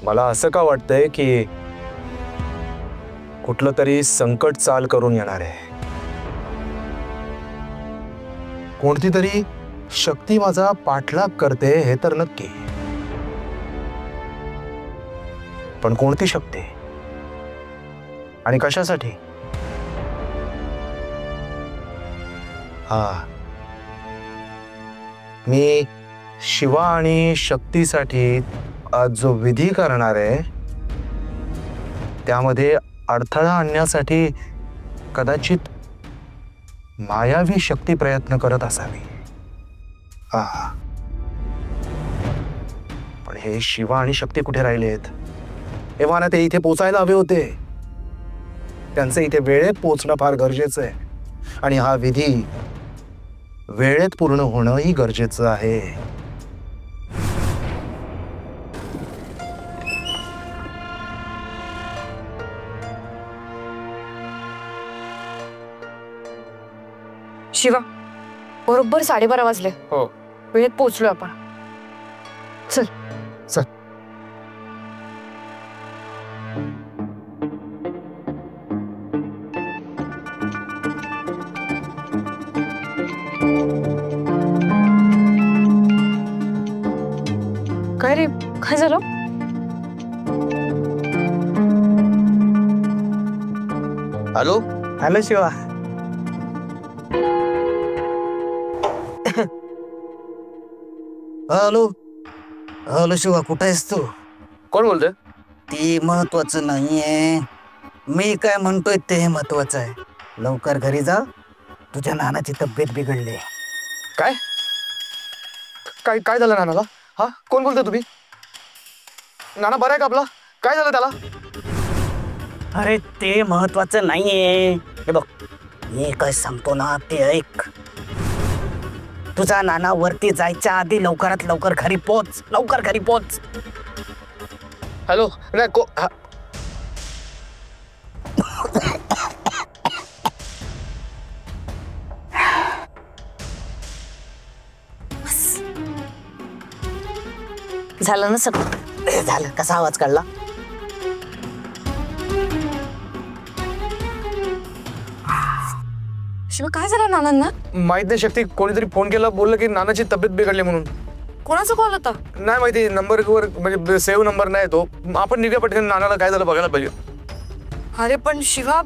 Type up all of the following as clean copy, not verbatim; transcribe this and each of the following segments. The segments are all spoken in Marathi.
मला असं का वाटतंय की कुठलं तरी संकट चाल करून येणार आहे. कोणती तरी शक्ती माझा पाठलाग करते हे तर नक्की, पण कोणती शक्ती आणि कशासाठी? हा, मी शिवा आणि शक्तीसाठी आज जो विधी करणार आहे त्यामध्ये अडथळा आणण्यासाठी कदाचित मायावी शक्ती प्रयत्न करत असावी. पण हे शिवा आणि शक्ती कुठे राहिलेत? एव्हा ते इथे पोचायला हवे होते. त्यांचे इथे वेळेत पोचणं फार गरजेचं आहे आणि हा विधी वेळेत पूर्ण होणंही गरजेचं आहे. शिवा, बरोबर 12:30 वाजले. हो, वेळेत पोहोचलो आपण. चल चल. काय रे, काय झालं? Hello. Hello Shiva. Hello hello Shiva, कुठं आहेस तू? कोण बोलतोय? ती महत्वाचं नाहीये, मी काय म्हणतोय ते महत्वाचं आहे. लवकर घरी जा, तुझ्या नानाची तब्येत बिघडली. काय काय काय झालं नानाला? हा, कोण बोलतोय तुम्ही? नाना बरं आहे का आपला? काय झालं त्याला? अरे ते महत्वाचं नाहीये. हे बघ, मी काय सांगतो ना ते ऐक. तुझा नाना वरती जायच्या आधी लवकरात लवकर घरी पोच, लवकर घरी पोच. हॅलो. नाही को झालं ना सगळं? झालं. कसा आवाज काढला? शिवा, काय झालं नानांना? माहित नाही शक्ती, कोणीतरी फोन केला, बोललं की नानाची तब्येत बिघडली म्हणून. कोणाचा कॉल होता? नाही माहिती, नंबरवर म्हणजे सेव्ह नंबर नाही तो. आपण निघा पटकन, नानाला काय झालं बघायला पाहिजे. अरे पण शिवा.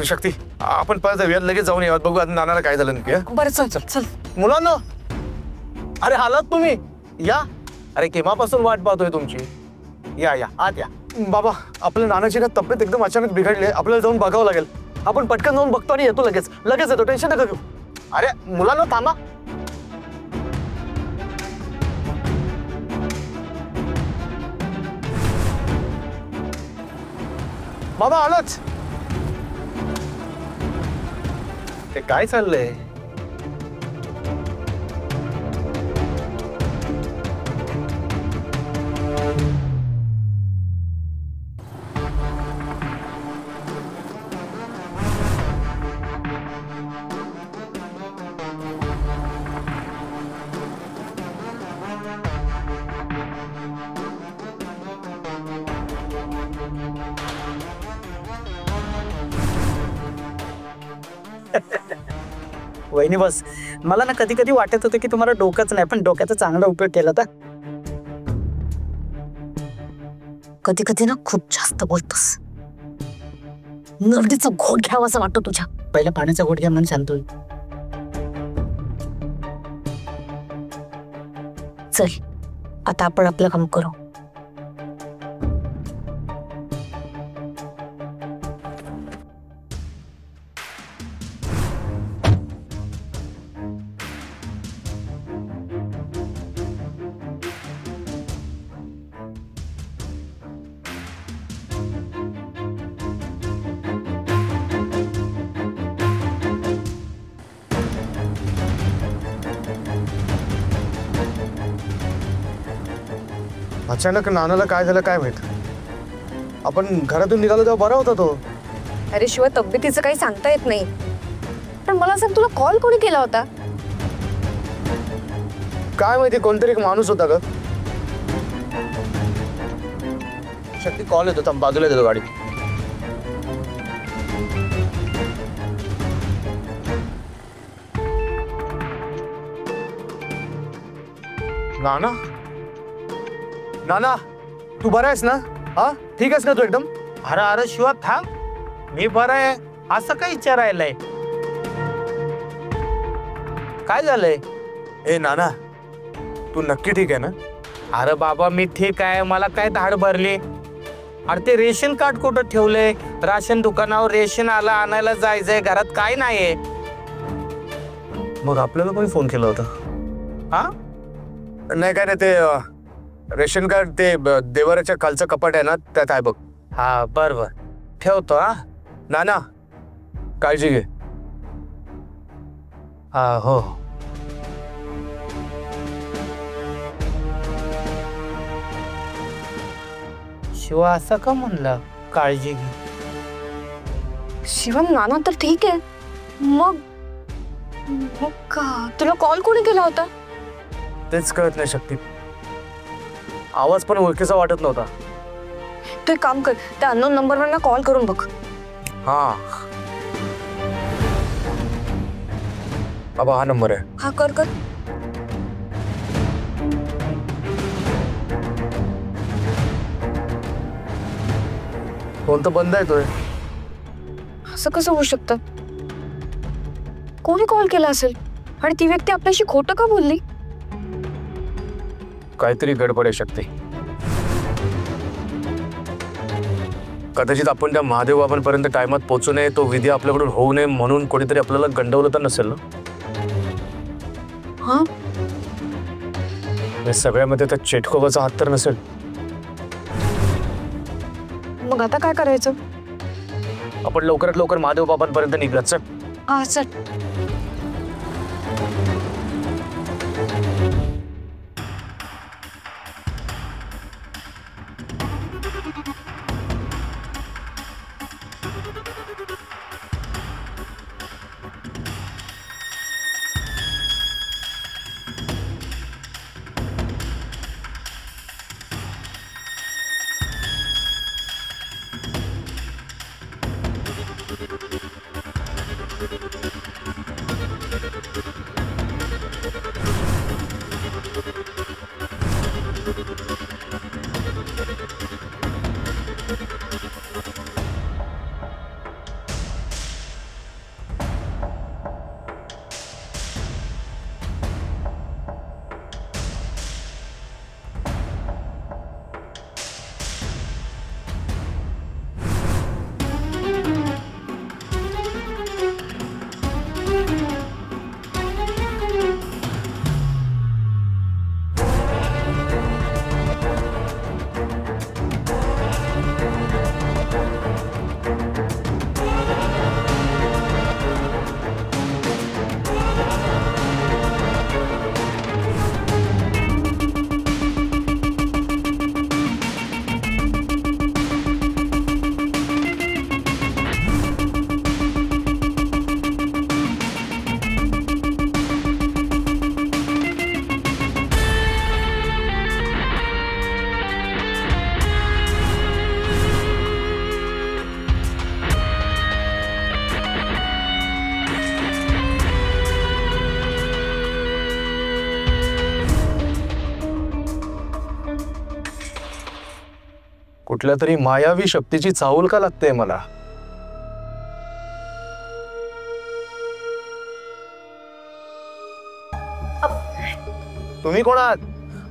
शक्ती, आपण परत जाऊया, लगेच जाऊन येऊयात, बघू आता नानाला काय झालं नक्की. बरं चल चल चल. मुलांना, अरे आलात तुम्ही? या. अरे केव्हापासून वाट पाहतोय तुमची. या या, आत या. बाबा, आपल्या नानाची ना तब्येत एकदम अचानक बिघडली आहे, आपल्याला जाऊन बघावं लागेल. आपण पटकन जाऊन बघतो आणि येतो लगेच. लगेच येतो, टेन्शन नका घेऊ. अरे मुलांना थांबा. बाबा आलोच. ते काय चाललंय? वहिनी बस, मला ना कधी कधी वाटत होतं की तुम्हाला डोकंच नाही, पण डोक्याचा चांगला उपयोग केला तर. कधी कधी ना खूप जास्त बोलतोस. नरडीचा घोट घ्यावा असं वाटतं तुझ्या. पहिला पाण्याचा घोट घ्या, मन शांत होईल. चल, आता आपण आपलं काम करू. अचानक नानाला काय झालं काय माहित. आपण घरातून निघालो तेव्हा बरा होता तो. अरे शिवाय तब्येतीचं काही सांगता येत नाही. पण मला सांग, तुला कॉल कोणी केला होता? काय माहिती, कोणतरी एक माणूस होता ग. शक्ती कॉल येतो, थांब बाजूला देतो गाडी. नाना, नाना तू बरा आहेस ना? हा ठीक आहेस ना तू एकदम? अरे अरे शिवा थांब, मी बरं आहे असं काय विचारायलंय? काय झालंय? ए नाना, तू नक्की ठीक आहे ना? अरे बाबा मी ठीक आहे, मला काय धाड भरली. अरे ते रेशन कार्ड कुठं ठेवलंय? राशन दुकानावर रेशन आला, आणायला जायचंय, घरात काय नाहीये. मग आपल्याला कोणी फोन केला होता? हा नाही काय नाही, ते रेशन कार्ड ते देवाऱ्याच्या खालचं कपाट आहे ना, त्यात आहे बघ. हा बर बर, ठेवतो. हा नाना काळजी घे. हा हो. शिवा असं का म्हणलं काळजी घे? शिवम, नाना तर ठीक आहे. मग मग का तुला कॉल कोणी केला होता? तेच कळत नाही शक्ती. आवाज पण ओळखीचा वाटत नव्हता. तू एक काम कर, त्या अननोन नंबरवर ना कॉल करून बघ. हा बाबा, हा नंबर आहे. हा कर कर. फोन तर बंद आहे तो. असं कसं होऊ शकतं? कोणी कॉल केला असेल आणि ती व्यक्ती आपल्याशी खोटं का बोलली? काहीतरी गडबड आहे शक्ती. कदाचित आपण त्या महादेव बाबांपर्यंत टायमात पोहोचू नये, तो विधी आपल्याकडून होऊ नये म्हणून कोणीतरी आपल्याला गंडवलं तर नसेल ना? हा, या सगळ्यामध्ये त्या चेटकोबाचा हात तर नसेल? मग आता काय करायचं? आपण लवकरात लवकर महादेव बाबांपर्यंत निघत. चल. हा चल. कुठल्या तरी मायावी शक्तीची चाहूल का लागते मला? तुम्ही कोण आहात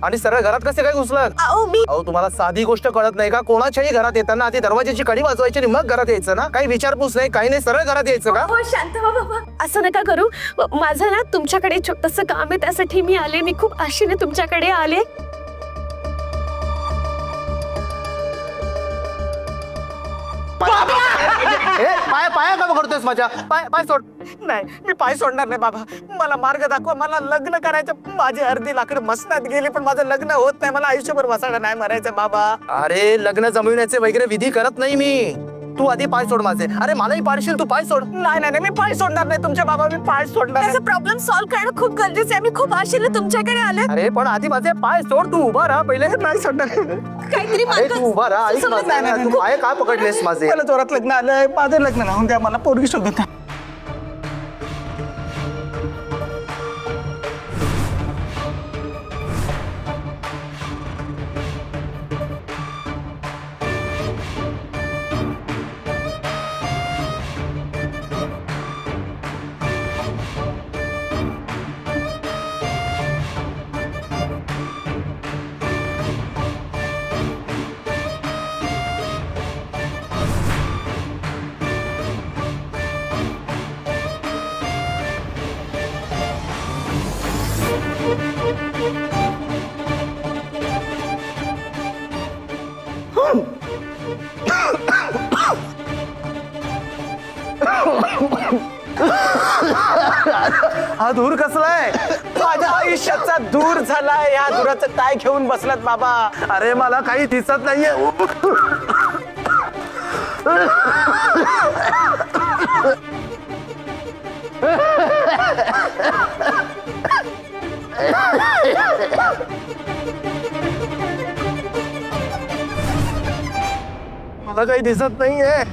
आणि सरळ घरात कसे काय घुसलात? अहो तुम्हाला साधी गोष्ट कळत नाही का? कोणाच्याही घरात येताना आधी दरवाजाची कडी वाजवायची आणि मग घरात यायचं ना? काही विचारपूस नाही, काही नाही, सरळ घरात यायचं का? हो शांत व्हा बाबा, असं नका करू. माझं ना तुमच्याकडे छोटंसं काम आहे, त्यासाठी मी आले. मी खूप आशेने तुमच्याकडे आले. पाया पाया का करतोयस माझ्या? पाय पाय सोड. नाही, मी पाय सोडणार नाही बाबा. मला मार्ग दाखवा. मला लग्न करायचं. माझी अर्धी लाकडं मसनात गेली पण माझं लग्न होत नाही. मला आयुष्यभर वसाडा नाही मारायचं बाबा. अरे लग्न जमविण्याचे वगैरे विधी करत नाही मी. तू आधी पाय सोड माझे. अरे मलाही पाडशील, तू पाय सोड. नाही नाही नाही, मी पाय सोडणार नाही तुमच्या बाबा, मी पाय सोडणार नाही. त्याचा प्रॉब्लेम सॉल्व्ह करणं खूप गरजेचं आहे. मी खूप आशेने तुमच्याकडे आले. अरे पण आधी माझे पाय सोड, तू उभा राहा पहिले. नाही सोडणार. काहीतरी अरे तू उभा राहा, ऐक समजलं माझं. नाही. तू पाय काय पकडलेस माझे? मला जोरात लग्न आलंय, माझं लग्न राहून द्या, मला पोरगी शोधत द्या. हा धूर कसलाय? माझ्या आयुष्याचा दूर झालाय. या दुराचं काय घेऊन बसलात बाबा? अरे मला काही दिसत नाहीये. मला काही दिसत नाहीये.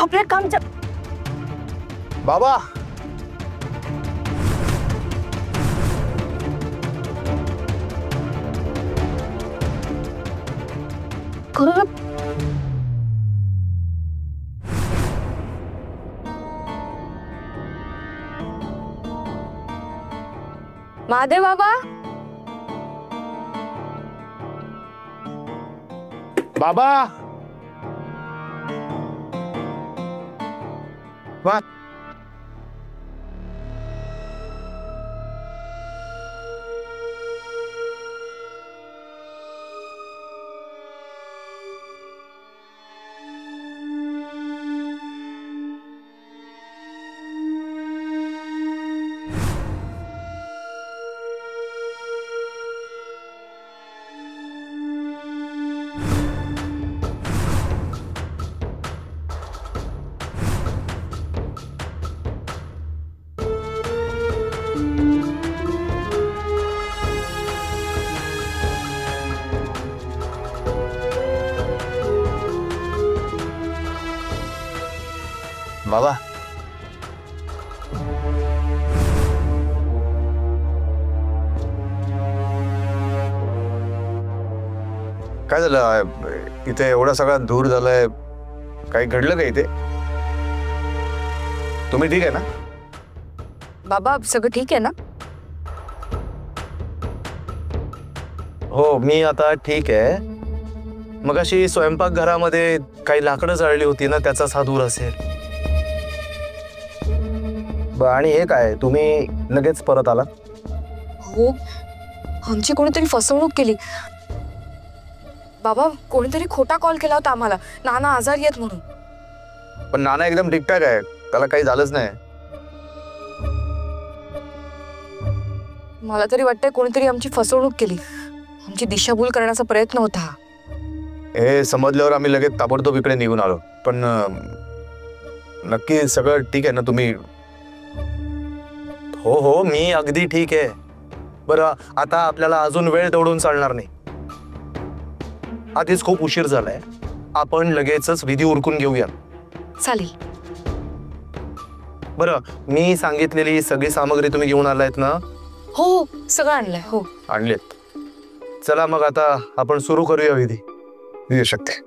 आपलं काम बाबा करू. महादेव बाबा, बाबा वाह बाबा काय झालं इथे एवढा सगळा धूर झालाय? काही घडलं का इथे? तुम्ही ठीक आहे ना? बाबा सगळं ठीक आहे ना? हो मी आता ठीक आहे. मग अशी स्वयंपाकघरामध्ये काही लाकडं जळली होती ना, त्याचाच हा धूर असेल. आणि हे काय, तुम्ही लगेच परत आला? हो, आमची कोणीतरी फसवणूक केली. बाबा कोणीतरी खोटा कॉल केला होता आम्हाला, नाना आजारी आहेत म्हणून. पण नाना एकदम ठीकठाक आहे, त्याला काही झालंच नाही. मला तरी वाटतंय कोणीतरी आमची फसवणूक केली, आमची दिशाभूल करण्याचा प्रयत्न होता. हे समजल्यावर आम्ही लगेच ताबडतोब इकडे निघून आलो. पण नक्की सगळं ठीक आहे ना तुम्ही? हो हो मी अगदी ठीक आहे. बरं आता आपल्याला अजून वेळ दौडून चालणार नाही. आधीच खूप उशीर झालाय, आपण लगेचच विधी उरकून घेऊया. चालेल. बरं मी सांगितलेली सगळी सामग्री तुम्ही घेऊन आलायत ना? हो सगळं आणलंय. हो आणलेत. चला मग आता आपण सुरू करूया विधी. विधी शक्ती.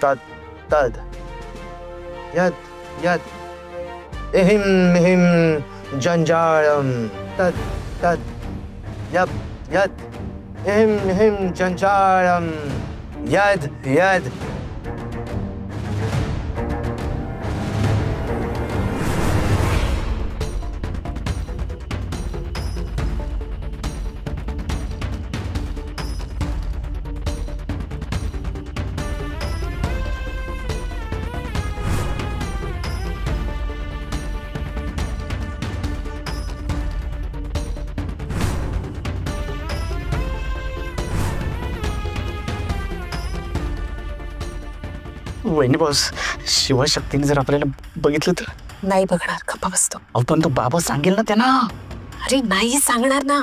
Tad, tad. Yad, yad. Ehim, ehim, janjaram. Tad, tad. Yap, yad. Ehim, ehim, janjaram. Yad, yad. वहिनी बॉस, शिवशक्तीने जर आपल्याला बघितलं तर? नाही बघणार, गप्पा बसतो. अहो पण तो बाबा सांगेल ना त्यांना. अरे नाही सांगणार ना.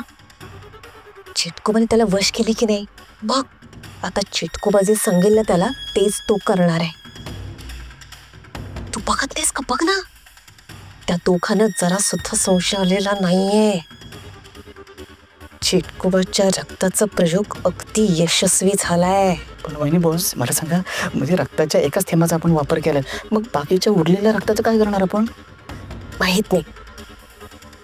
चिटकुबाने त्याला वश केली की नाही, बघ आता चिटकुबा जे सांगेल ना त्याला तेच तो करणार आहे. तू बघत नाहीस का? बघ ना, त्या दोघांना जरा सुद्धा संशय आलेला नाहीये. चिटकुबाच्या रक्ताचा प्रयोग अगदी यशस्वी झालाय. पण वहिनी बॉस मला सांगा, म्हणजे रक्ताच्या एकाच थेंबाचा आपण वापर केला, मग बाकीच्या उरलेल्या रक्ताचं काय करणार आपण? माहित नाही,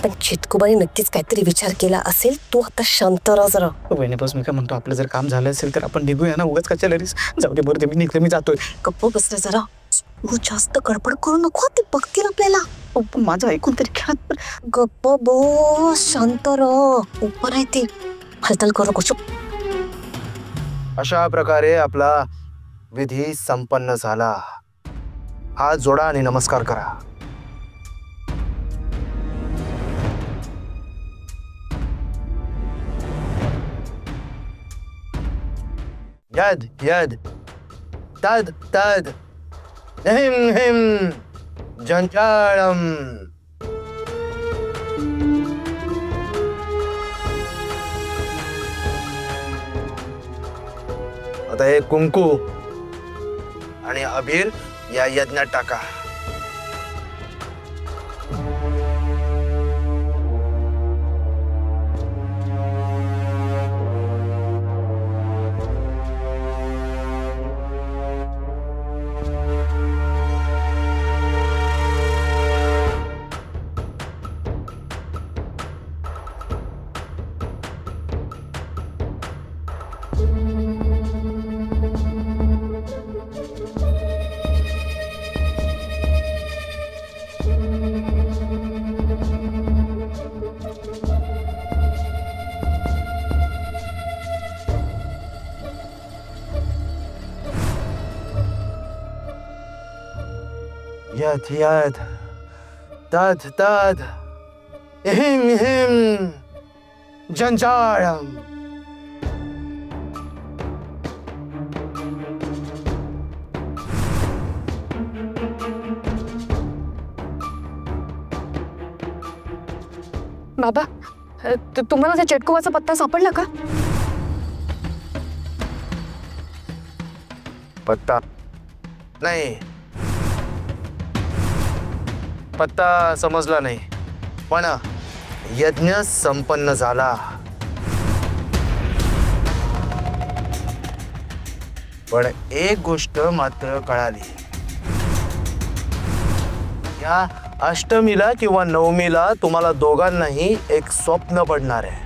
पण चिटकुबाने नक्कीच काहीतरी विचार केला असेल. तू आता शांत राहा जरा. वहिनी बॉस मी काय म्हणतो, आपलं जर काम झालं असेल तर आपण निघूया ना, उगाच कशाला रिस्क. जाऊ दे, बरं ते मी निघले, मी जातोय. गप्प बसले जरा. तू जास्त गडबड करू नको, ते बघतील आपल्याला. पण माझं ऐकून तरी घ्या. गप्प बस, शांत राहा. उपर आहे ते, हालचाल करू नको. चुप. अशा प्रकारे आपला विधी संपन्न झाला. हात जोडा आणि नमस्कार करा. यद यद तद तद हिम हिम जंजाळम. आता हे कुंकू आणि अबीर या यज्ञात टाका. याद याद तद तद इहिम इहिम जंजाळम. बाबा तुम्हाला त्या चेटकोबाचा पत्ता सापडला का? पत्ता नाही, पत्ता समजला नाही, पण यज्ञ संपन्न झाला. पण एक गोष्ट मात्र कळाली, या अष्टमीला किंवा नवमीला तुम्हाला दोघांनाही एक स्वप्न पडणार आहे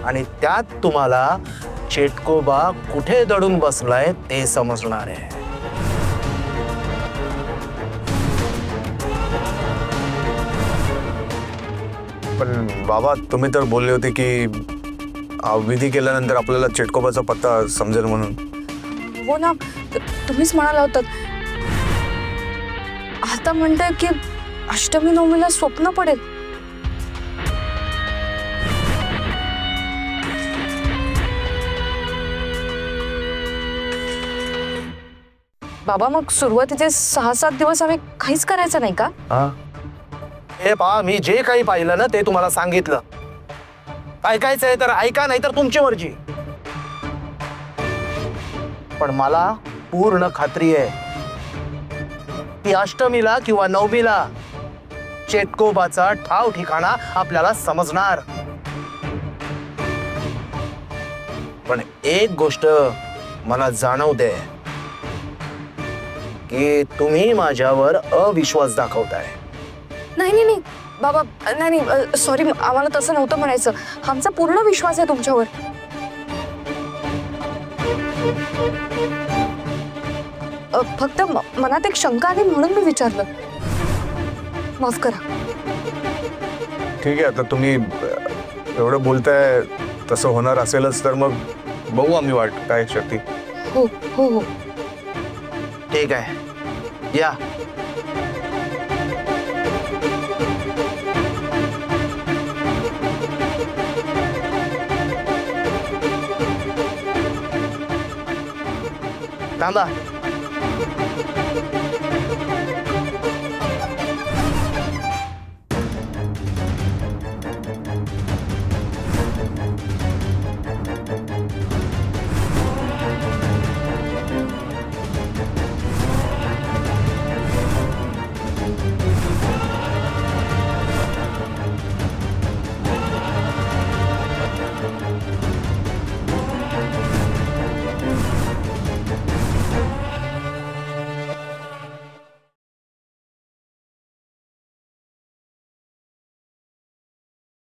आणि त्यात तुम्हाला चेटकोबा कुठे दडून बसलाय ते समजणार आहे. पण बाबा, तुम्ही तर बोलले होते की विधी केल्यानंतर आपल्याला चेटकोबाचा पत्ता समजेल म्हणून. हो ना, तुम्हीच म्हणाला होतात. आता म्हणताय की अष्टमी नवमीला स्वप्न पडेल. बाबा, मग सुरुवातीचे 6-7 दिवस आम्ही काहीच करायचं नाही का? हे पहा, मी जे काही पाहिलं ना ते तुम्हाला सांगितलं. ऐकायचंय तर ऐका, नाही तर तुमची मर्जी. पण मला पूर्ण खात्री आहे की अष्टमीला किंवा नवमीला चेटकोबाचा ठाव ठिकाणा आपल्याला समजणार. पण एक गोष्ट मला जाणवते की तुम्ही माझ्यावर अविश्वास दाखवताय. नाही नाही नाही बाबा, नाही नाही, सॉरी, आम्हाला तसं नव्हतं म्हणायचं. आमचा पूर्ण विश्वास आहे तुमच्यावर. फक्त मनात एक शंका आली म्हणून मी विचारलं. माफ करा. ठीक आहे, आता तुम्ही एवढं बोलताय, तसं होणार असेलच तर मग बघू आम्ही वाट काय शक्ती. हो हो हो, ठीक आहे, या. थांबा.